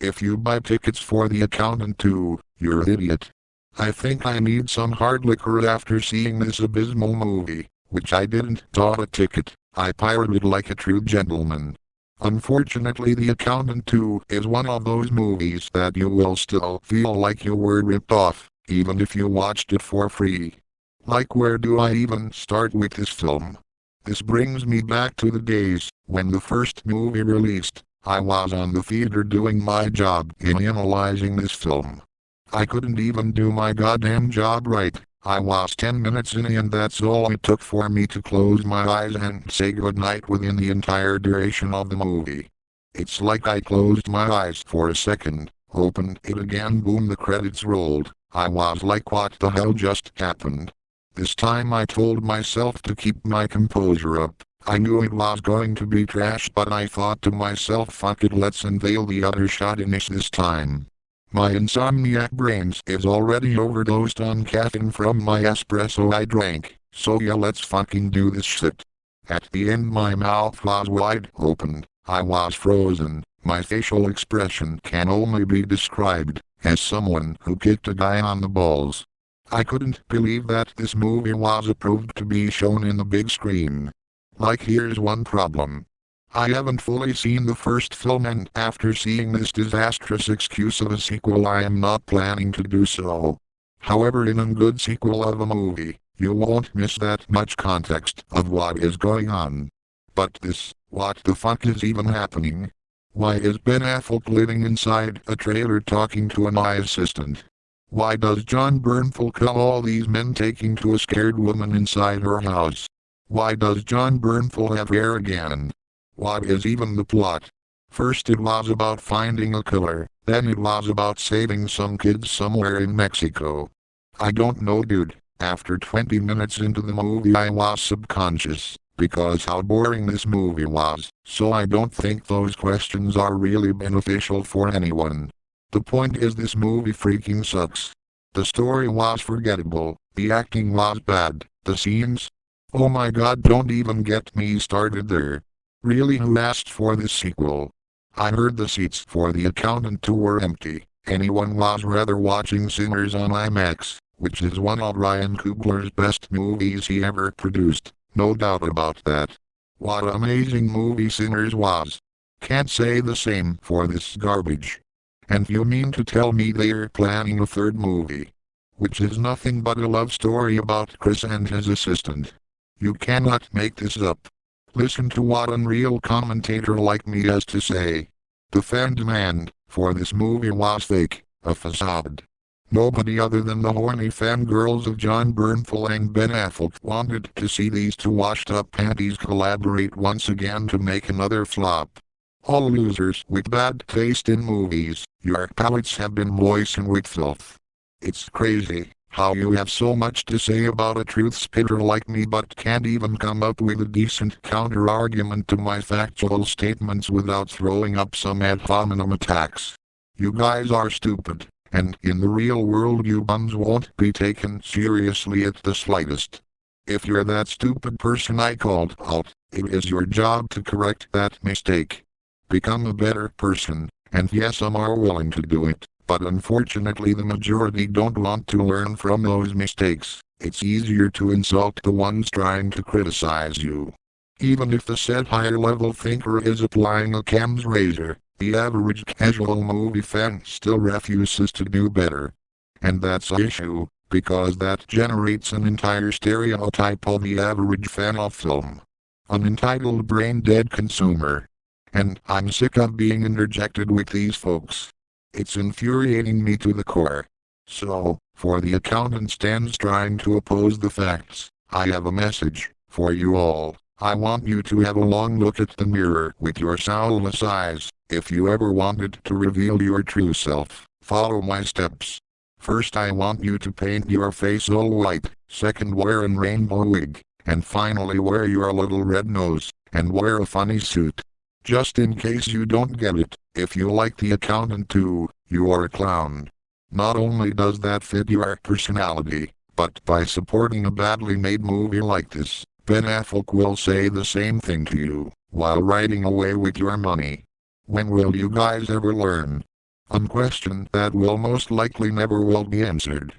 If you buy tickets for The Accountant 2, you're an idiot. I think I need some hard liquor after seeing this abysmal movie, which I didn't bought a ticket. I pirated like a true gentleman. Unfortunately, The Accountant 2 is one of those movies that you will still feel like you were ripped off, even if you watched it for free. Like, where do I even start with this film? This brings me back to the days when the first movie released. I was on the theater doing my job in analyzing this film. I couldn't even do my goddamn job right. I was 10 minutes in and that's all it took for me to close my eyes and say goodnight within the entire duration of the movie. It's like I closed my eyes for a second, opened it again, boom, the credits rolled. I was like, what the hell just happened? This time I told myself to keep my composure up. I knew it was going to be trash, but I thought to myself, fuck it, let's unveil the other shot in this time. My insomniac brains is already overdosed on caffeine from my espresso I drank, so yeah, let's fucking do this shit. At the end my mouth was wide open, I was frozen, my facial expression can only be described as someone who kicked a guy on the balls. I couldn't believe that this movie was approved to be shown in the big screen. Like, here's one problem. I haven't fully seen the first film, and after seeing this disastrous excuse of a sequel, I am not planning to do so. However, in a good sequel of a movie, you won't miss that much context of what is going on. But this, what the fuck is even happening? Why is Ben Affleck living inside a trailer talking to an AI assistant? Why does Jon Bernthal call all these men taking to a scared woman inside her house? Why does Jon Bernthal have hair again? What is even the plot? First it was about finding a killer, then it was about saving some kids somewhere in Mexico. I don't know, dude. After 20 minutes into the movie I was subconscious, because how boring this movie was, so I don't think those questions are really beneficial for anyone. The point is, this movie freaking sucks. The story was forgettable, the acting was bad, the scenes? Oh my god, don't even get me started there. Really, who asked for this sequel? I heard the seats for The Accountant 2 were empty. Anyone was rather watching Sinners on IMAX, which is one of Ryan Coogler's best movies he ever produced, no doubt about that. What an amazing movie Sinners was. Can't say the same for this garbage. And you mean to tell me they're planning a third movie, which is nothing but a love story about Chris and his assistant? You cannot make this up. Listen to what unreal commentator like me has to say. The fan demand for this movie was fake, a facade. Nobody other than the horny fangirls of Jon Bernthal and Ben Affleck wanted to see these two washed-up panties collaborate once again to make another flop. All losers with bad taste in movies, your palates have been moistened with filth. It's crazy how you have so much to say about a truth spitter like me but can't even come up with a decent counter-argument to my factual statements without throwing up some ad hominem attacks. You guys are stupid, and in the real world you bums won't be taken seriously at the slightest. If you're that stupid person I called out, it is your job to correct that mistake. Become a better person, and yes, some are willing to do it. But unfortunately the majority don't want to learn from those mistakes. It's easier to insult the ones trying to criticize you. Even if the said higher level thinker is applying a Cam's razor, the average casual movie fan still refuses to do better. And that's an issue, because that generates an entire stereotype of the average fan of film. An entitled brain-dead consumer. And I'm sick of being interjected with these folks. It's infuriating me to the core. So, for The Accountant stands trying to oppose the facts, I have a message for you all. I want you to have a long look at the mirror with your soulless eyes. If you ever wanted to reveal your true self, follow my steps. First, I want you to paint your face all white. Second, wear an rainbow wig. And finally, wear your little red nose, and wear a funny suit. Just in case you don't get it, if you like The Accountant 2, you are a clown. Not only does that fit your personality, but by supporting a badly made movie like this, Ben Affleck will say the same thing to you, while riding away with your money. When will you guys ever learn? Question that will most likely never will be answered.